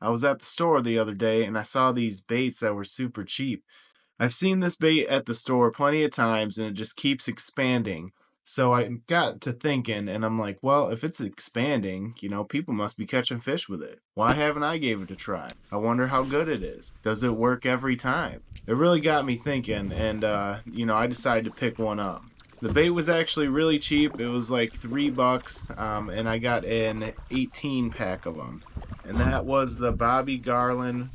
I was at the store the other day and I saw these baits that were super cheap. I've seen this bait at the store plenty of times and it just keeps expanding. So I got to thinking and I'm like, well, if it's expanding, people must be catching fish with it. Why haven't I gave it a try? I wonder how good it is. Does it work every time? It really got me thinking and I decided to pick one up. The bait was actually really cheap. It was like $3, and I got an 18 pack of them. And that was the Bobby Garland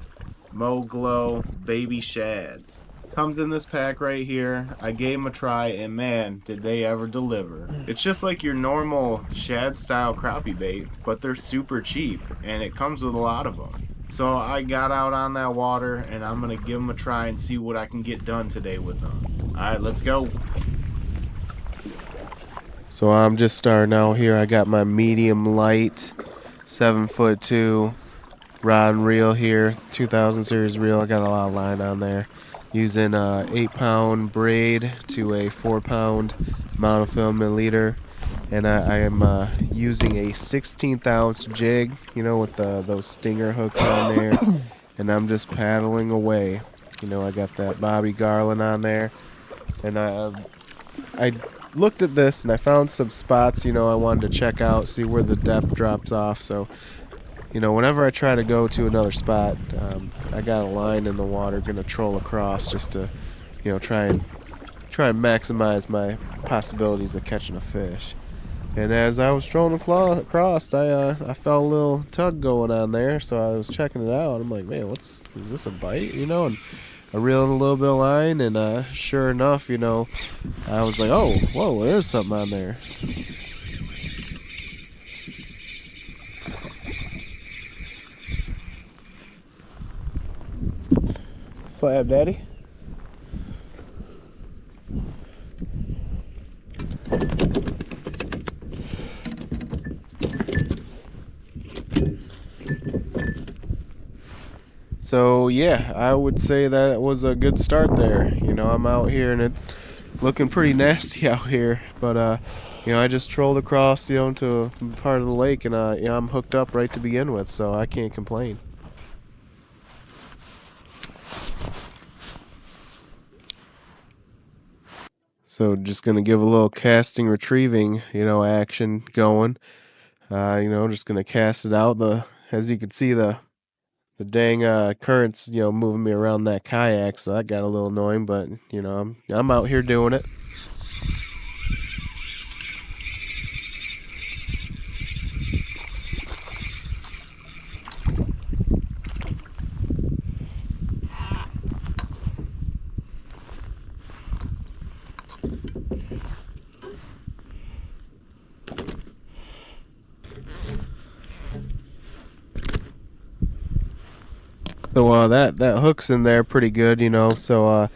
Mo Glow Baby Shads. Comes in this pack right here. I gave them a try, and man, did they ever deliver. It's just like your normal shad style crappie bait, but they're super cheap, and it comes with a lot of them. So I got out on that water, and I'm going to give them a try and see what I can get done today with them. Alright, let's go. So I'm just starting out here. I got my medium light 7'2" rod and reel here, 2000 series reel. I got a lot of line on there. Using a 8-pound braid to a 4-pound monofilament leader, and I am using a 16th ounce jig, with those stinger hooks on there, and I'm just paddling away. I got that Bobby Garland on there, and I looked at this and I found some spots, I wanted to check out, see where the depth drops off. So, whenever I try to go to another spot, I got a line in the water, gonna troll across just to, try and maximize my possibilities of catching a fish. And as I was trolling across, I felt a little tug going on there, so I was checking it out. I'm like, man, is this a bite? And I reeled in a little bit of line, and sure enough, I was like, oh, whoa, there's something on there. Slab, Daddy. So yeah, I would say that was a good start there. I'm out here and it's looking pretty nasty out here, but I just trolled across, to a part of the lake, and I'm hooked up right to begin with, so I can't complain. So just gonna give a little casting retrieving, action going. Just gonna cast it out. As you can see, the dang currents, moving me around that kayak, so that got a little annoying. But I'm out here doing it. So that hook's in there pretty good, So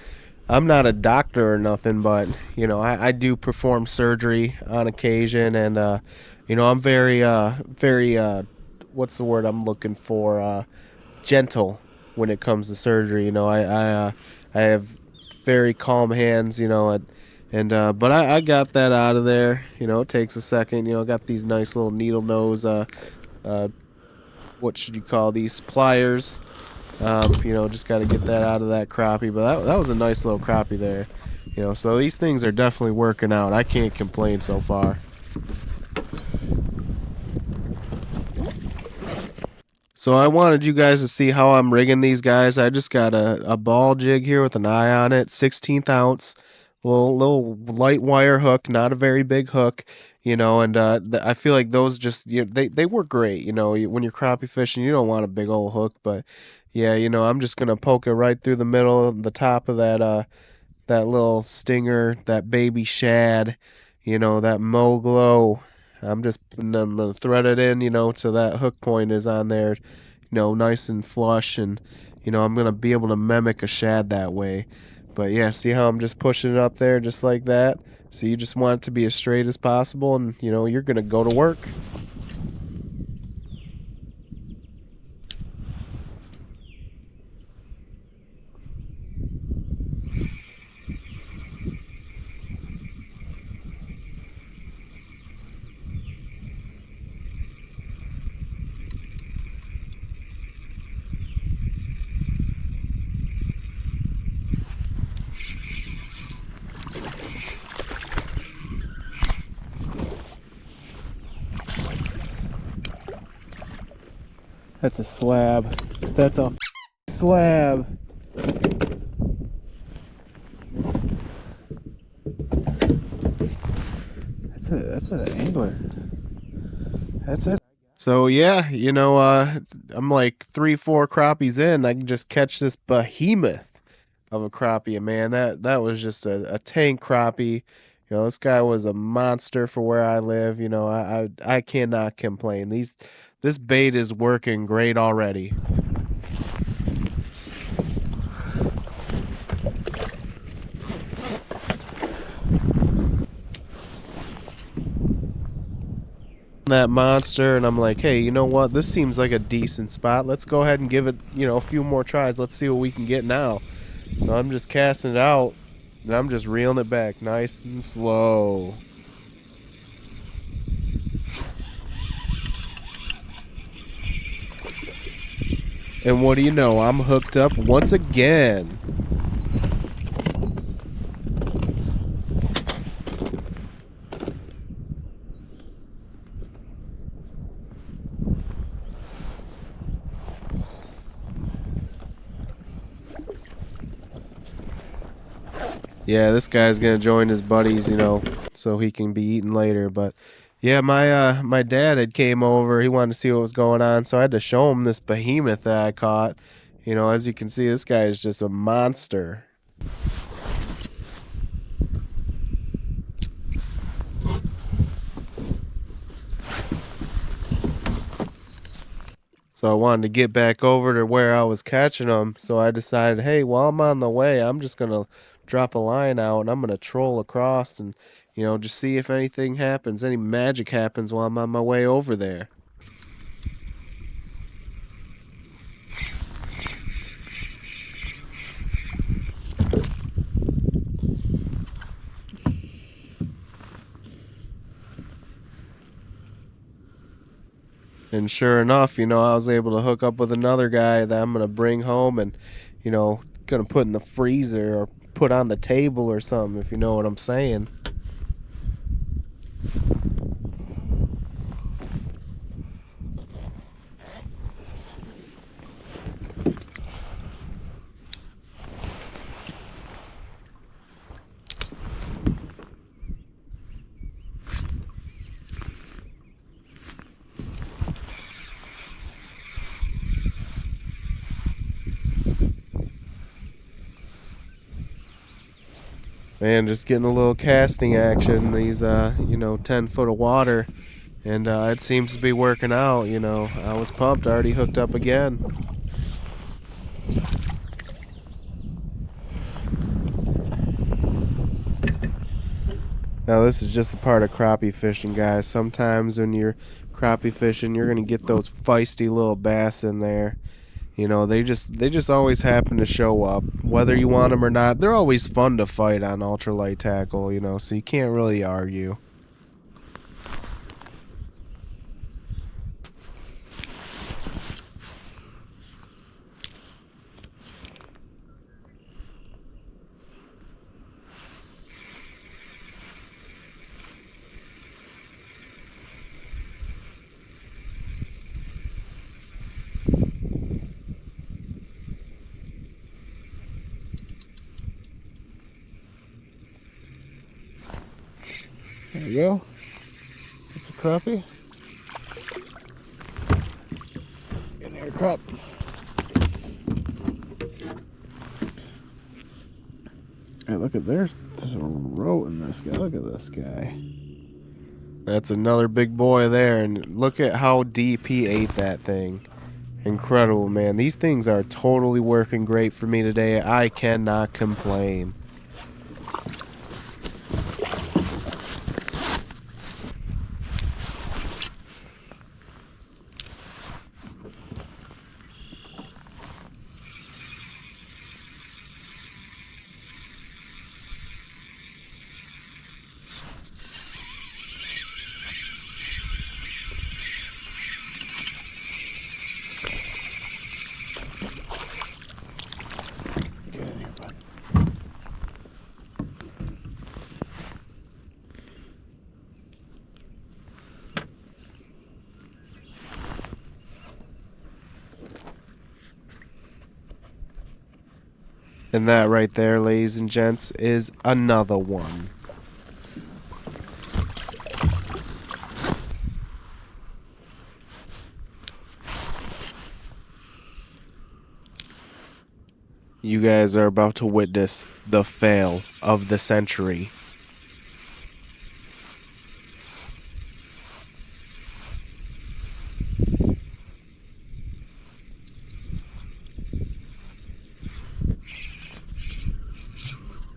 I'm not a doctor or nothing, but I do perform surgery on occasion, and I'm very what's the word I'm looking for? Gentle when it comes to surgery. I have very calm hands, but I got that out of there. It takes a second. Got these nice little needle nose. What should you call these, pliers? Just got to get that out of that crappie. But that was a nice little crappie there. So these things are definitely working out. I can't complain so far. So I wanted you guys to see how I'm rigging these guys. I just got a ball jig here with an eye on it, 16th ounce, little light wire hook, not a very big hook, and I feel like those just they work great. When you're crappie fishing, you don't want a big old hook, but yeah, I'm just gonna poke it right through the middle, the top of that little stinger, that baby shad, that Mo Glow. I'm gonna thread it in, so that hook point is on there, nice and flush, and I'm gonna be able to mimic a shad that way. But yeah, see how I'm just pushing it up there just like that? So you just want it to be as straight as possible, and you're gonna go to work. That's a slab. That's a slab. That's an angler. That's it. So yeah, you know, I'm like 3, 4 crappies in. I can just catch this behemoth of a crappie, man. That was just a tank crappie. You know, this guy was a monster for where I live. You know, I cannot complain. This bait is working great already. That monster, and I'm like, hey, you know what, this seems like a decent spot. Let's go ahead and give it, you know, a few more tries. Let's see what we can get now. So I'm just casting it out, and I'm just reeling it back nice and slow. And what do you know, I'm hooked up once again. Yeah, this guy's gonna join his buddies, you know, so he can be eaten later. But yeah, my dad had came over. He wanted to see what was going on, so I had to show him this behemoth that I caught. You know, as you can see, this guy is just a monster. So I wanted to get back over to where I was catching them. So I decided, hey, while I'm on the way, I'm just going to drop a line out and I'm going to troll across and, you know, just see if anything happens, any magic happens while I'm on my way over there. And sure enough, you know, I was able to hook up with another guy that I'm going to bring home and, you know, going to put in the freezer or put on the table or something, if you know what I'm saying. Man, just getting a little casting action, these, you know, 10 foot of water. And it seems to be working out, you know. I was pumped, already hooked up again. Now this is just a part of crappie fishing, guys. Sometimes when you're crappie fishing, you're gonna get those feisty little bass in there. You know, they just always happen to show up, whether you want them or not. They're always fun to fight on ultralight tackle, you know, so you can't really argue. There you go. It's a crappie. In there, crap. Hey, look at there's a rote in this guy. Look at this guy. That's another big boy there, and look at how deep he ate that thing. Incredible, man. These things are totally working great for me today. I cannot complain. And that right there, ladies and gents, is another one. You guys are about to witness the fail of the century.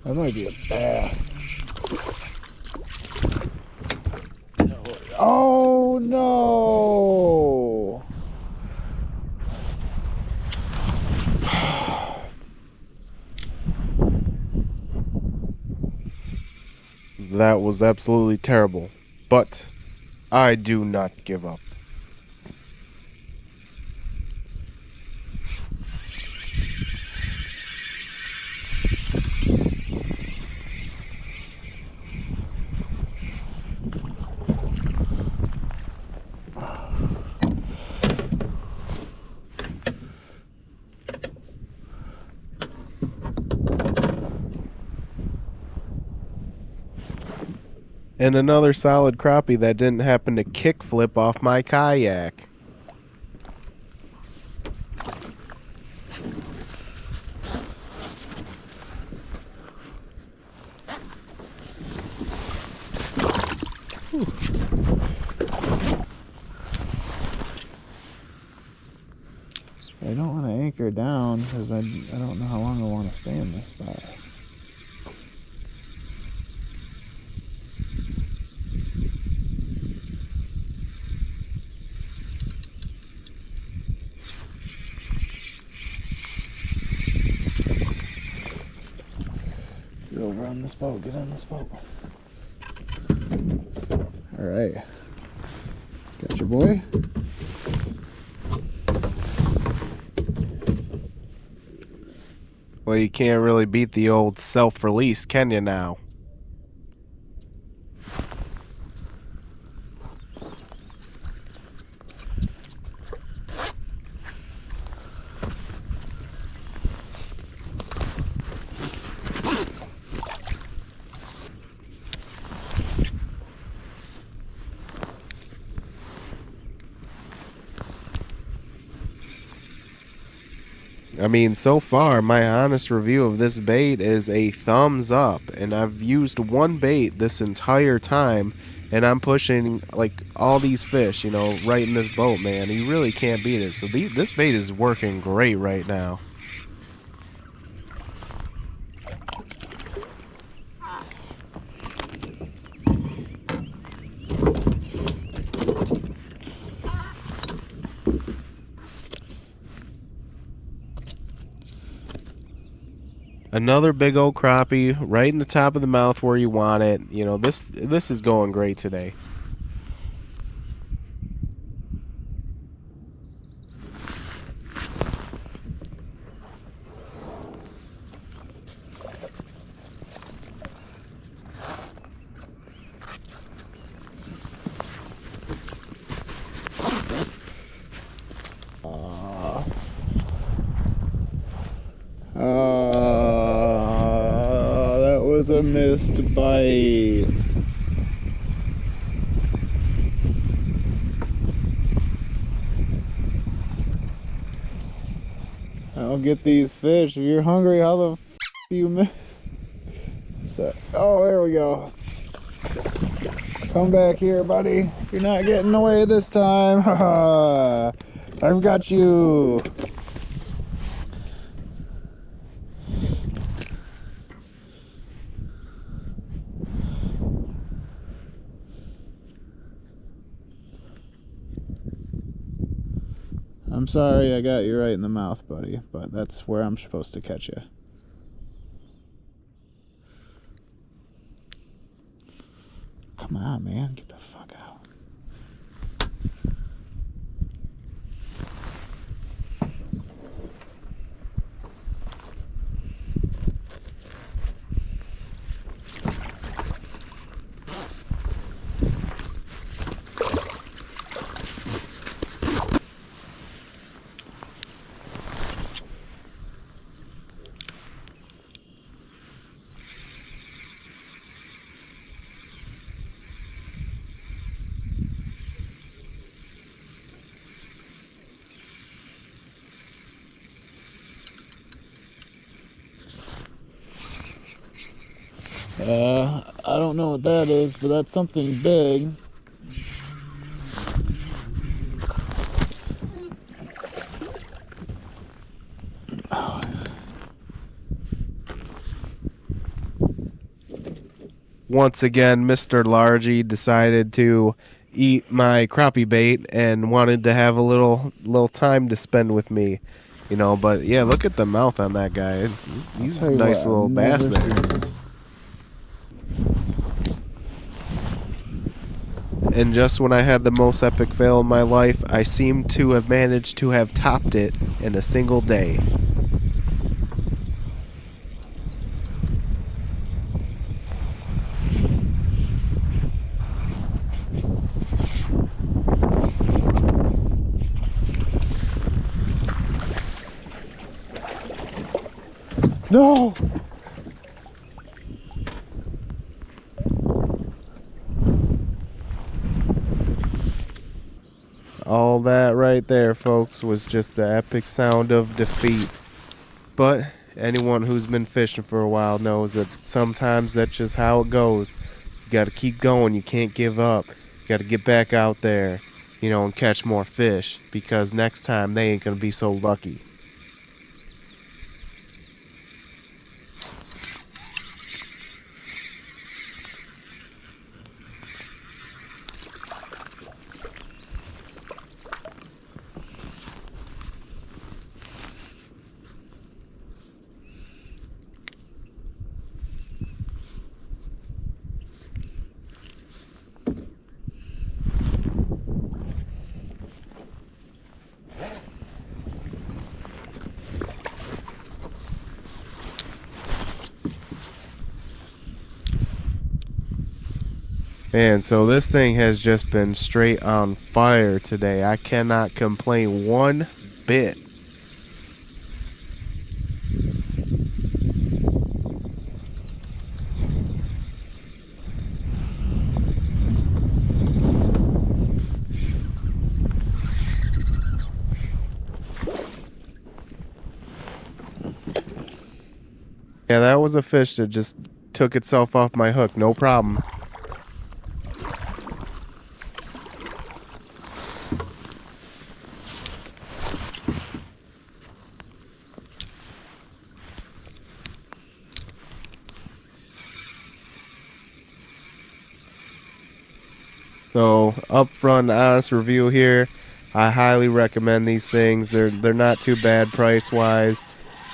That might be a bass. Oh no! That was absolutely terrible, but I do not give up. And another solid crappie that didn't happen to kickflip off my kayak. I don't want to anchor down because I don't know how long I want to stay in this spot. Get over on this boat. Get on this boat. All right. Got your boy. Well, you can't really beat the old self-release, can you now? I mean, so far, my honest review of this bait is a thumbs up. And I've used one bait this entire time, and I'm pushing, like, all these fish, you know, right in this boat, man. You really can't beat it. So this bait is working great right now. Another big old crappie right in the top of the mouth where you want it. You know, this is going great today. That was a missed bite. I don't get these fish. If you're hungry, how the f do you miss? So, oh, there we go. Come back here, buddy. You're not getting away this time. I've got you. I'm sorry I got you right in the mouth, buddy, but that's where I'm supposed to catch you. Come on, man, get the fuck out. I don't know what that is, but that's something big. Once again, Mr. Largy decided to eat my crappie bait and wanted to have a little time to spend with me, you know. But yeah, look at the mouth on that guy. He's I'll tell a you what, nice I've little bass never seen there. this. And just when I had the most epic fail of my life, I seem to have managed to have topped it in a single day. No! All that right there, folks, was just the epic sound of defeat. But anyone who's been fishing for a while knows that sometimes that's just how it goes. You gotta keep going, you can't give up. You gotta get back out there, you know, and catch more fish, because next time they ain't gonna be so lucky. Man, so this thing has just been straight on fire today. I cannot complain one bit. Yeah, that was a fish that just took itself off my hook, no problem. So, upfront, honest review here. I highly recommend these things. They're not too bad price wise.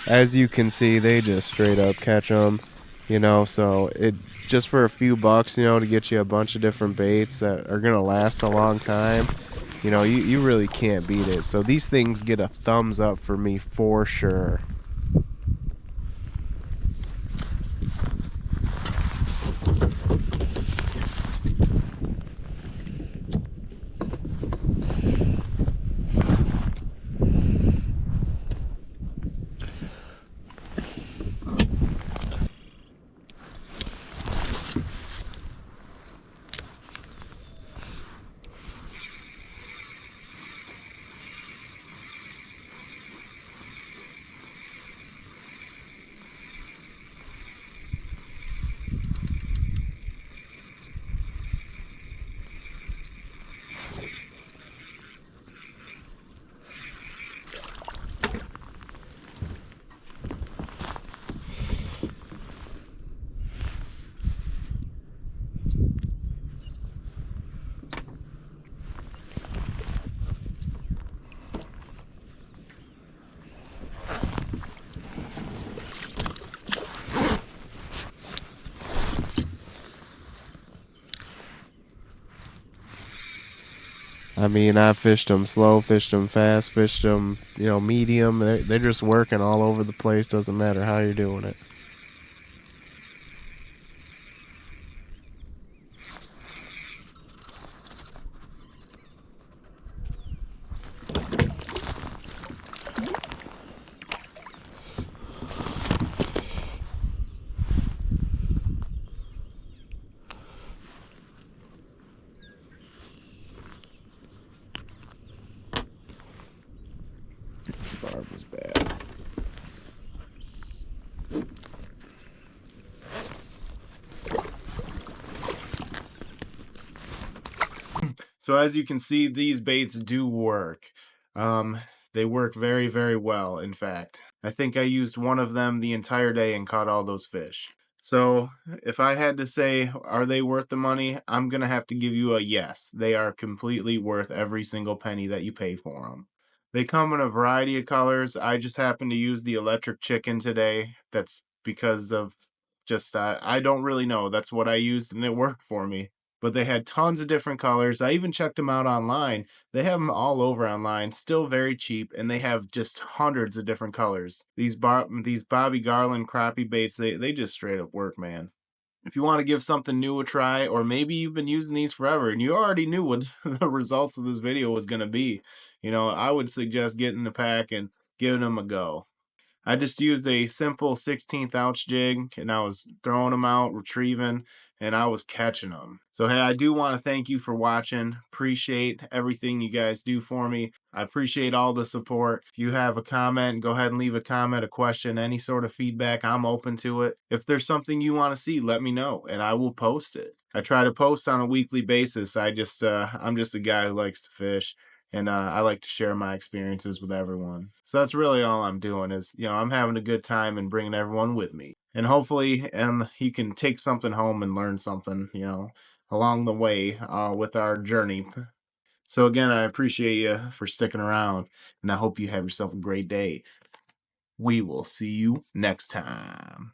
As you can see, they just straight up catch them. You know, so it just for a few bucks, you know, to get you a bunch of different baits that are gonna last a long time. You know, you really can't beat it. So these things get a thumbs up for me for sure. I mean, I fished them slow, fished them fast, fished them, you know, medium. They're just working all over the place. Doesn't matter how you're doing it. Barb was bad. So as you can see, these baits do work. They work very, very well, in fact. I think I used one of them the entire day and caught all those fish. So if I had to say, are they worth the money? I'm going to have to give you a yes. They are completely worth every single penny that you pay for them. They come in a variety of colors. I just happened to use the electric chicken today. That's because of just, I don't really know. That's what I used and it worked for me. But they had tons of different colors. I even checked them out online. They have them all over online, still very cheap, and they have just hundreds of different colors. These Bobby Garland crappie baits, they just straight up work, man. If you want to give something new a try, or maybe you've been using these forever and you already knew what the results of this video was going to be, I would suggest getting the pack and giving them a go. I just used a simple 16th ounce jig and I was throwing them out, retrieving, and I was catching them. So, hey, I do want to thank you for watching. Appreciate everything you guys do for me. I appreciate all the support. If you have a comment, go ahead and leave a comment, a question, any sort of feedback. I'm open to it. If there's something you want to see, let me know and I will post it. I try to post on a weekly basis. I'm just a guy who likes to fish. And I like to share my experiences with everyone. So that's really all I'm doing is, I'm having a good time and bringing everyone with me. And hopefully, you can take something home and learn something, along the way with our journey. So again, I appreciate you for sticking around, and I hope you have yourself a great day. We will see you next time.